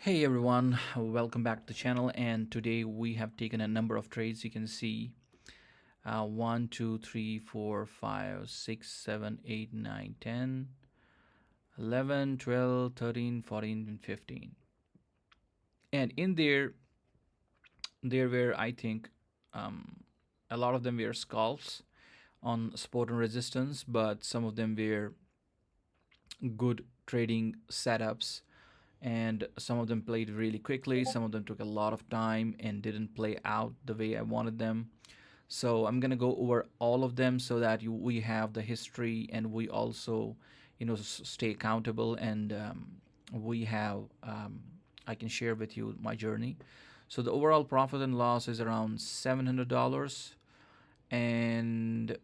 Hey everyone, welcome back to the channel. And today we have taken a number of trades. You can see 1, 2, 3, 4, 5, 6, 7, 8, 9, 10, 11, 12, 13, 14, and 15. And in there were, I think, a lot of them were scalps on support and resistance, but some of them were good trading setups, and some of them played really quickly. Some of them took a lot of time and didn't play out the way I wanted them. So I'm gonna go over all of them so that we have the history, and we also, stay accountable, and we have I can share with you my journey. So the overall profit and loss is around $700 and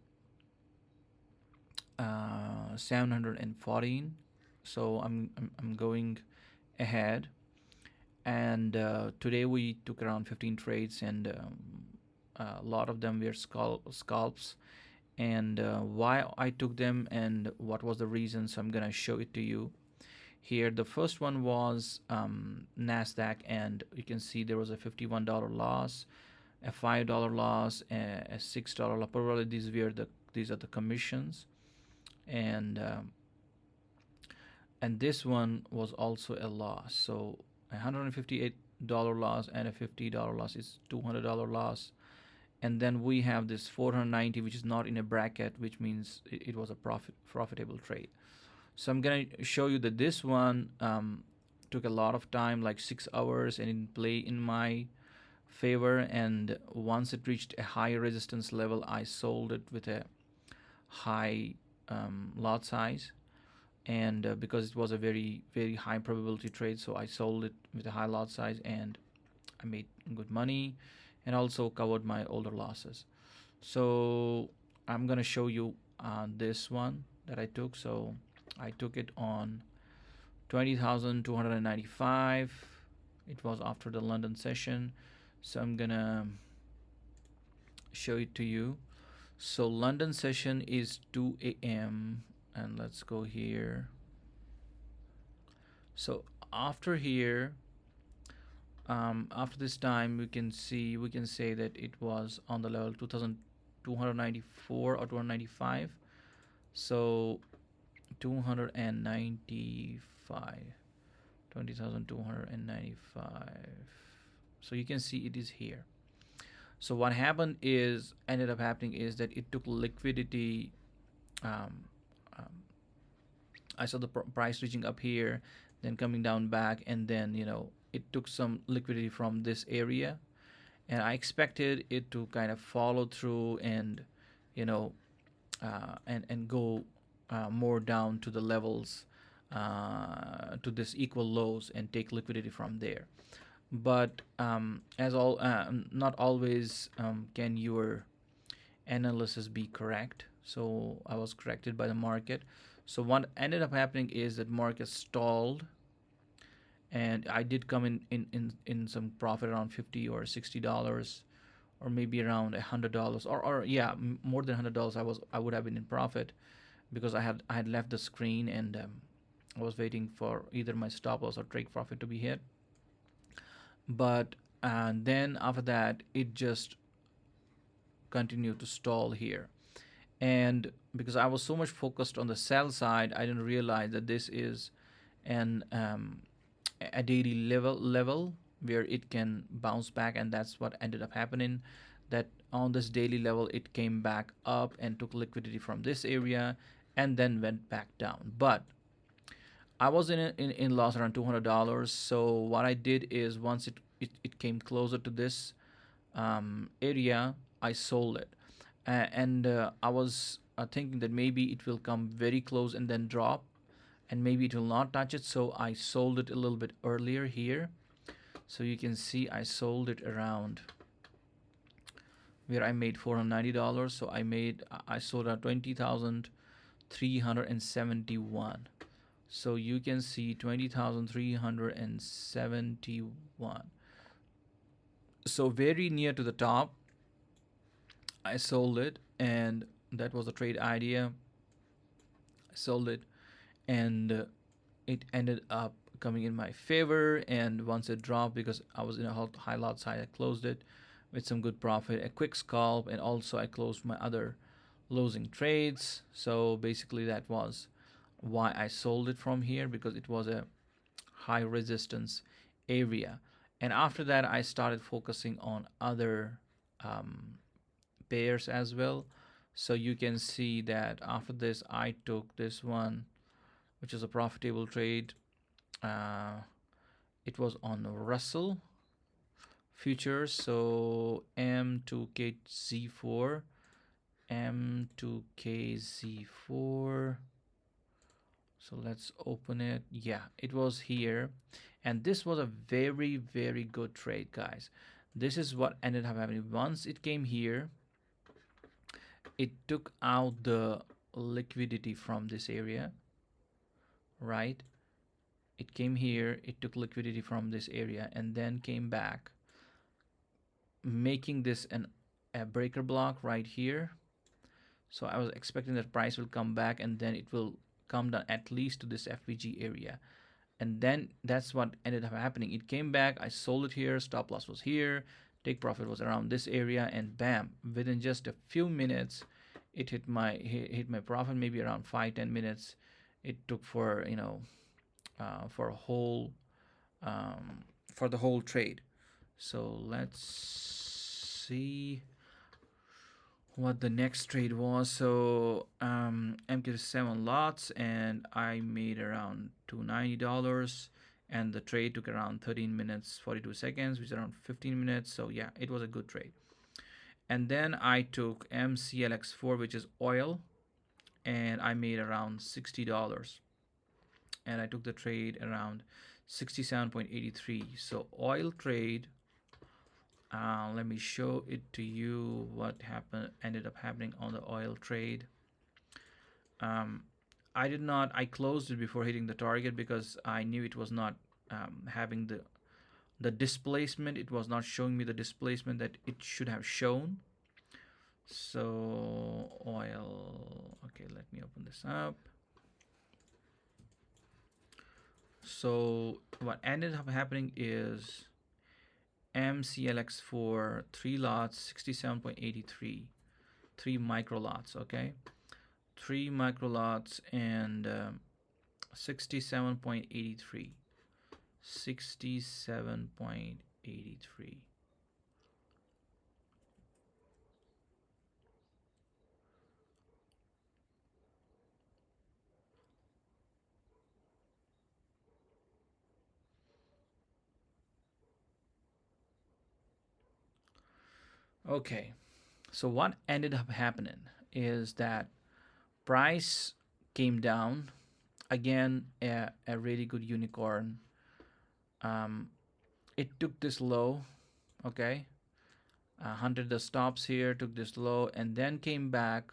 714. So I'm going ahead, and today we took around 15 trades, and a lot of them were scalps. And why I took them and what was the reason, so I'm gonna show it to you here. The first one was Nasdaq, and you can see there was a $51 loss, a $5 loss, a $6 loss. Probably these are the commissions. And this one was also a loss. So $158 loss and a $50 loss is $200 loss. And then we have this 490, which is not in a bracket, which means it was a profitable trade. So I'm gonna show you that this one took a lot of time, like 6 hours, and it played in my favor. And once it reached a high resistance level, I sold it with a high lot size. And because it was a very very high probability trade, so I sold it with a high lot size, and I made good money and also covered my older losses. So I'm gonna show you this one that I took. So I took it on 20,295. It was after the London session, so I'm gonna show it to you. So London session is 2 a.m. and let's go here. So after here, after this time, we can say that it was on the level 2294 or 295. So 295, 20,295. So you can see it is here. So what ended up happening is that it took liquidity. um, um, I saw the price reaching up here, then coming down back, and then it took some liquidity from this area, and I expected it to kind of follow through and you know and go more down to the levels, to this equal lows, and take liquidity from there. But as all not always can your analysis be correct. So I was corrected by the market. So what ended up happening is that market stalled, and I did come in some profit around 50 or $60, or maybe around $100, or yeah, more than $100. I would have been in profit because I had left the screen, and I was waiting for either my stop loss or take profit to be hit. But then after that, it just continued to stall here. And because I was so much focused on the sell side, I didn't realize that this is an a daily level where it can bounce back, and that's what ended up happening. That on this daily level, it came back up and took liquidity from this area, and then went back down. But I was in loss around $200. So what I did is, once it came closer to this area, I sold it. And I was thinking that maybe it will come very close and then drop, and maybe it will not touch it. So I sold it a little bit earlier here. So you can see I sold it around where I made $490. So I sold at 20,371. So you can see 20,371. So very near to the top, I sold it, and that was the trade idea. I sold it, and it ended up coming in my favor. And once it dropped, because I was in a high lot side, I closed it with some good profit, a quick scalp, and also I closed my other losing trades. So basically that was why I sold it from here, because it was a high resistance area. And after that I started focusing on other um, pairs as well. So you can see that after this I took this one, which is a profitable trade. uh, it was on Russell futures, so M2KZ4, M2KZ4. So let's open it. Yeah, it was here, and this was a very, very good trade, guys. This is what ended up happening. Once it came here, it took out the liquidity from this area, right? It came here, it took liquidity from this area, and then came back, making this a breaker block right here. So I was expecting that price will come back and then it will come down at least to this FVG area. And then that's what ended up happening. It came back, I sold it here, stop loss was here, take profit was around this area, and bam, within just a few minutes it hit my profit. Maybe around 5-10 minutes it took for, for a whole for the whole trade. So let's see what the next trade was. So MK 7 lots, and I made around $290, and the trade took around 13 minutes 42 seconds, which is around 15 minutes. So yeah, it was a good trade. And then I took MCLX4, which is oil, and I made around $60, and I took the trade around 67.83. So oil trade, let me show it to you what ended up happening on the oil trade. I closed it before hitting the target because I knew it was not having the displacement. It was not showing me the displacement that it should have shown. So oil, okay, let me open this up. So what ended up happening is MCLX4 3 lots 67.83, 3 micro lots, okay, 3 micro lots, and 67.83, 67.83. Okay, so what ended up happening is that price came down again, a really good unicorn. um, it took this low, okay, hunted the stops here, took this low, and then came back,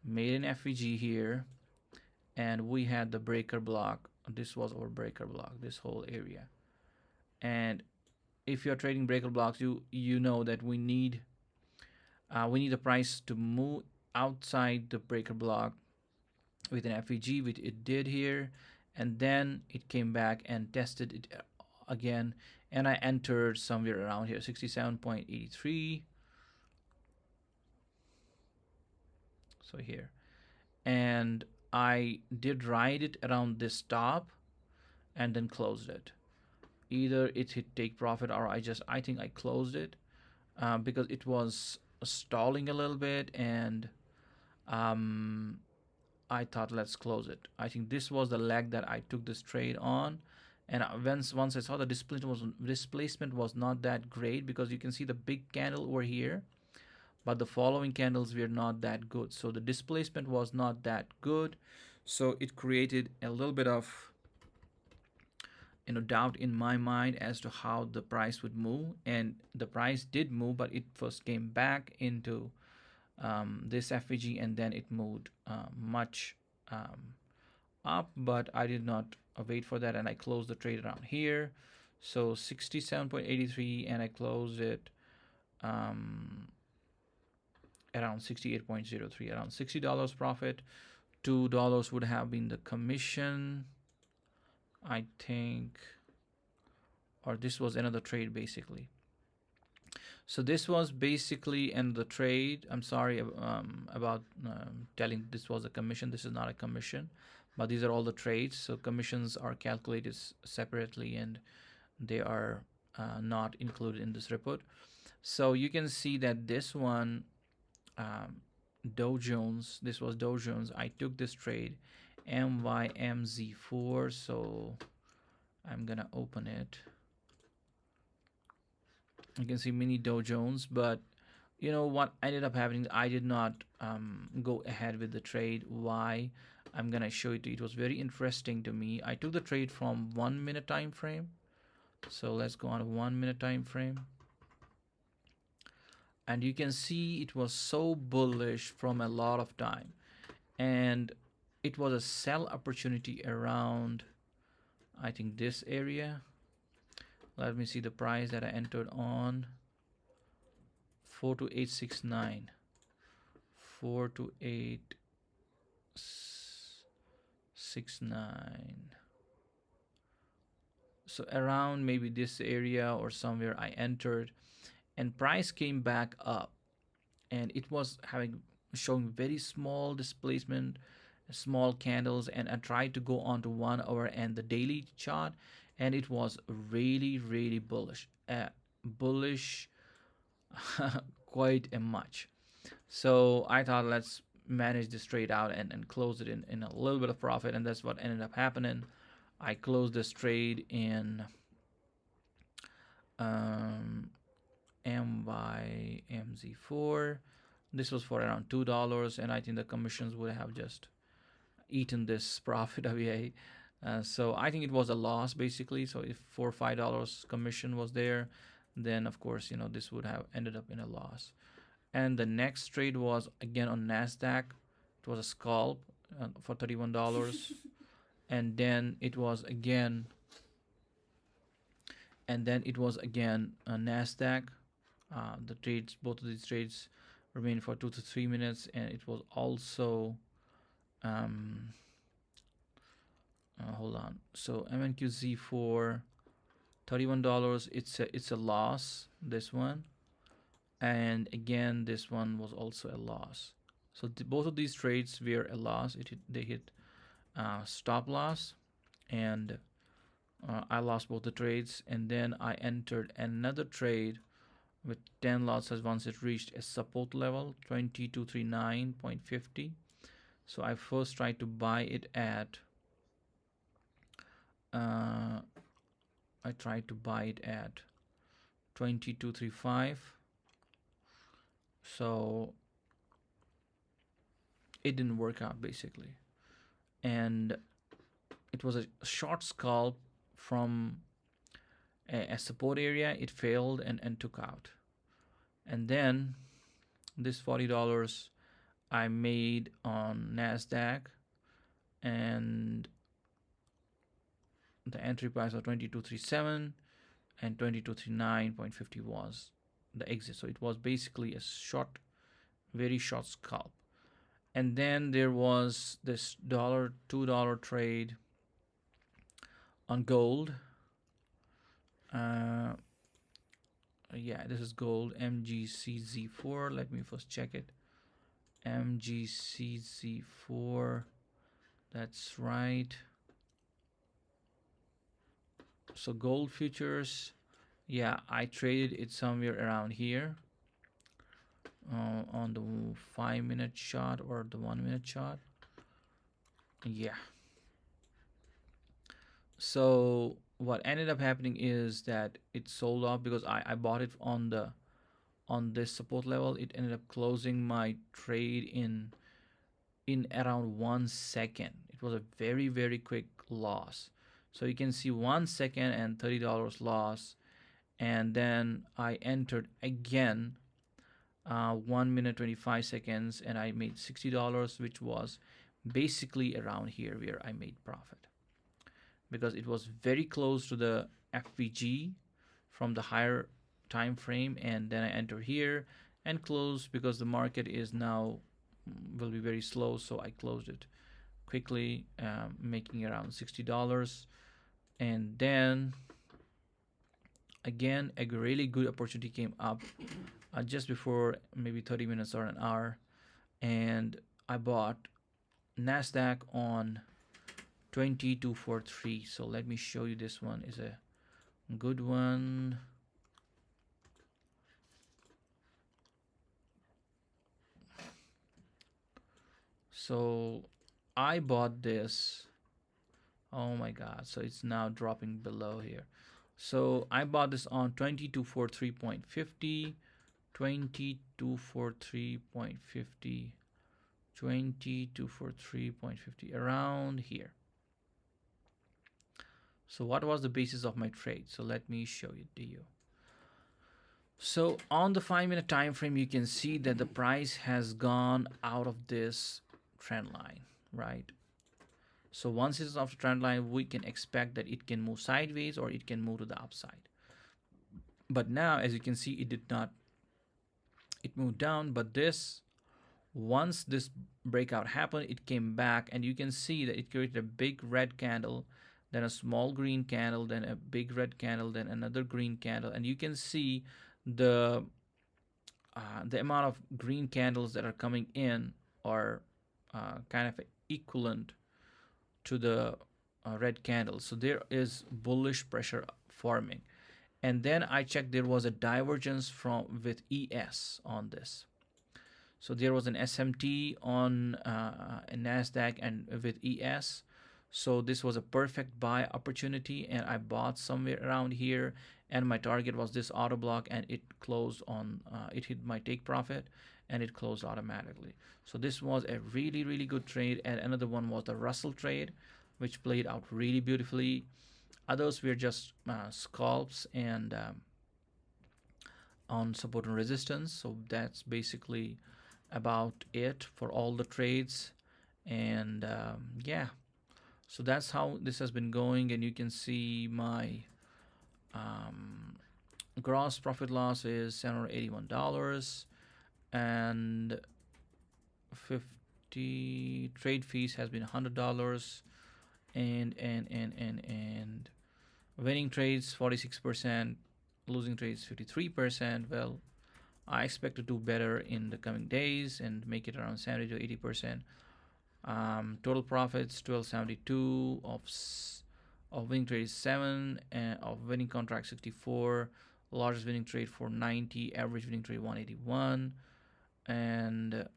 made an FVG here, and we had the breaker block. This was our breaker block, this whole area. And if you're trading breaker blocks, you know that we need the price to move outside the breaker block with an FVG, which it did here, and then it came back and tested it again, and I entered somewhere around here, 67.83. So here, and I did ride it around this top and then closed it. Either it hit take profit, or I think I closed it because it was stalling a little bit, and um, I thought let's close it. I think this was the leg that I took this trade on, and once I saw the displacement was not that great, because you can see the big candle over here, but the following candles were not that good. So the displacement was not that good, so it created a little bit of doubt in my mind as to how the price would move. And the price did move, but it first came back into this FVG, and then it moved much up, but I did not wait for that, and I closed the trade around here. So 67.83, and I closed it around 68.03, around $60 profit. $2 would have been the commission. I think, or this was another trade basically. So this was basically another trade. I'm sorry about telling this was a commission. This is not a commission, but these are all the trades. So commissions are calculated separately, and they are not included in this report. So you can see that this one, um, Dow Jones, this was Dow Jones. I took this trade, MYMZ4. So I'm gonna open it. You can see mini Dow Jones, but you know what ended up happening, I did not go ahead with the trade. Why? I'm gonna show it to you. It was very interesting to me. I took the trade from 1 minute time frame. So let's go on a 1 minute time frame, and you can see it was so bullish from a lot of time, and it was a sell opportunity around, I think, this area. Let me see the price that I entered on. 42869. 42869. So around maybe this area or somewhere I entered, and price came back up, and it was showing very small displacement, small candles, and I tried to go on to 1 hour and the daily chart, and it was really really bullish, bullish quite a much. So I thought, let's manage this trade out and close it in a little bit of profit, and that's what ended up happening. I closed this trade in um, MYMZ4. This was for around $2, and I think the commissions would have just eaten this profit away. So I think it was a loss basically. So if $4 or $5 commission was there, then of course this would have ended up in a loss. And the next trade was again on Nasdaq. It was a scalp for $31, and then it was again Nasdaq. The trades, both of these trades, remained for 2 to 3 minutes, and it was also hold on. So MNQZ for $31. It's a loss. This one, and again this one was also a loss. So both of these trades were a loss. They hit stop loss, and I lost both the trades. And then I entered another trade with 10 losses once it reached a support level 2239.50. So I first tried to buy it at 2235. So it didn't work out basically, and it was a short scalp from a support area. It failed and took out, and then this $40 I made on Nasdaq, and the entry price was 2237, and 2239.50 was the exit. So it was basically a short, very short scalp. And then there was this $2 trade on gold. Yeah, this is gold, MGCZ4. Let me first check it. MGCZ4. That's right. So gold futures, yeah, I traded it somewhere around here on the 5-minute chart or the 1-minute chart. Yeah. So what ended up happening is that it sold off because I bought it on this support level. It ended up closing my trade in around 1 second. It was a very very quick loss. So you can see 1 second and $30 loss, and then I entered again 1 minute 25 seconds, and I made $60, which was basically around here where I made profit, because it was very close to the FVG from the higher time frame. And then I enter here and close because the market is now will be very slow. So I closed it quickly, making around $60. And then again, a really good opportunity came up just before maybe 30 minutes or an hour, and I bought Nasdaq on 2243. So let me show you. This one is a good one. So I bought this. Oh my god, so it's now dropping below here. So I bought this on 2243.50, 2243.50, 2243.50, around here. So what was the basis of my trade? So let me show it to you. So on the 5 minute time frame, you can see that the price has gone out of this trend line, right? So once it's off the trend line, we can expect that it can move sideways or it can move to the upside. But now, as you can see, it did not. It moved down, but this, once this breakout happened, it came back, and you can see that it created a big red candle, then a small green candle, then a big red candle, then another green candle, and you can see the the amount of green candles that are coming in are kind of equivalent to the red candle. So there is bullish pressure forming. And then I checked, there was a divergence from with ES on this. So there was an SMT on a Nasdaq and with ES. So this was a perfect buy opportunity, and I bought somewhere around here. And my target was this auto block, and it closed on. It hit my take profit, and it closed automatically. So this was a really good trade. And another one was the Russell trade, which played out really beautifully. Others were just scalps and on support and resistance. So that's basically about it for all the trades. And yeah, so that's how this has been going. And you can see my um, gross profit loss is $781, and 50 trade fees has been $100, and winning trades 46%, losing trades 53%. Well, I expect to do better in the coming days and make it around 70 to 80%. Total profits 1272 of winning trade is 7, and of winning contract 64. Largest winning trade 490, average winning trade 181, and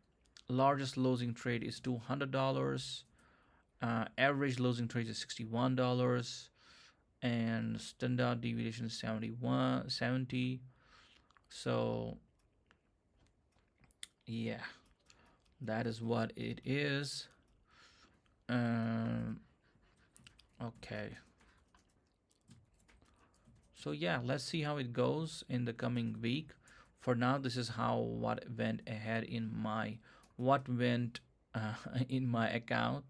largest losing trade is $200. Average losing trade is $61, and standard deviation is 70. So yeah, that is what it is. um okay, so yeah, let's see how it goes in the coming week. For now, this is how what went ahead in my what went in my account,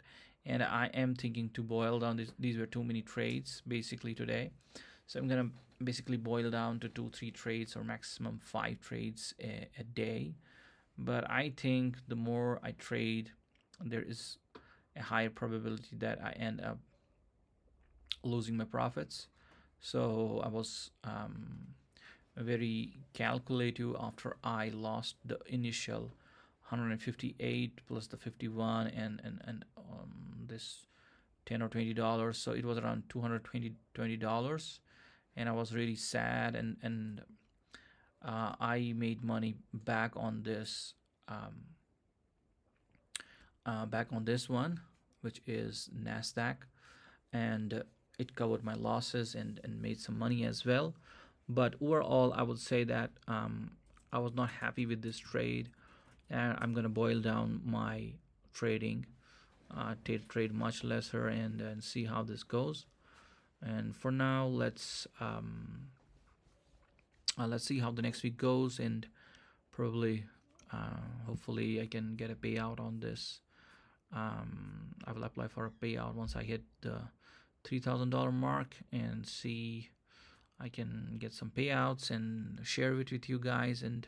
and I am thinking to boil down this. These were too many trades basically today, so I'm gonna basically boil down to 2 3 trades or maximum 5 trades a day. But I think the more I trade, there is a higher probability that I end up losing my profits. So I was very calculative after I lost the initial 158 plus the 51 and this $10 or $20. So it was around $220, and I was really sad, and I made money um, back on this one, which is Nasdaq, and it covered my losses and made some money as well. But overall, I would say that I was not happy with this trade, and I'm gonna boil down my trading, trade much lesser, and see how this goes. And for now, let's see how the next week goes, and probably hopefully I can get a payout on this. I will apply for a payout once I hit the $3,000 mark, and see I can get some payouts and share it with you guys. And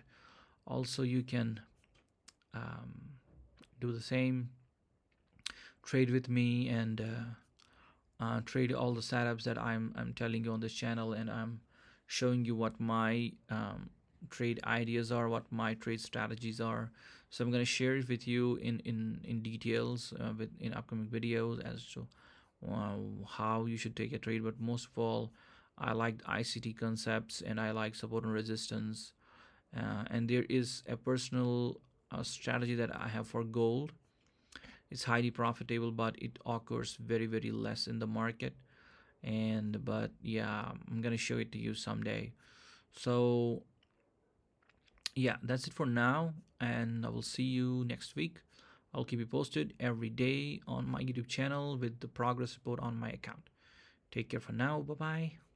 also you can um, do the same, trade with me, and trade all the setups that I'm telling you on this channel, and I'm showing you what my trade ideas are, what my trade strategies are. So I'm going to share it with you in details with in upcoming videos as to how you should take a trade. But most of all, I like ICT concepts, and I like support and resistance. And there is a personal strategy that I have for gold. It's highly profitable, but it occurs very less in the market. And but yeah, I'm gonna show it to you someday. So yeah, that's it for now, and I will see you next week. I'll keep you posted every day on my YouTube channel with the progress report on my account. Take care for now. Bye bye.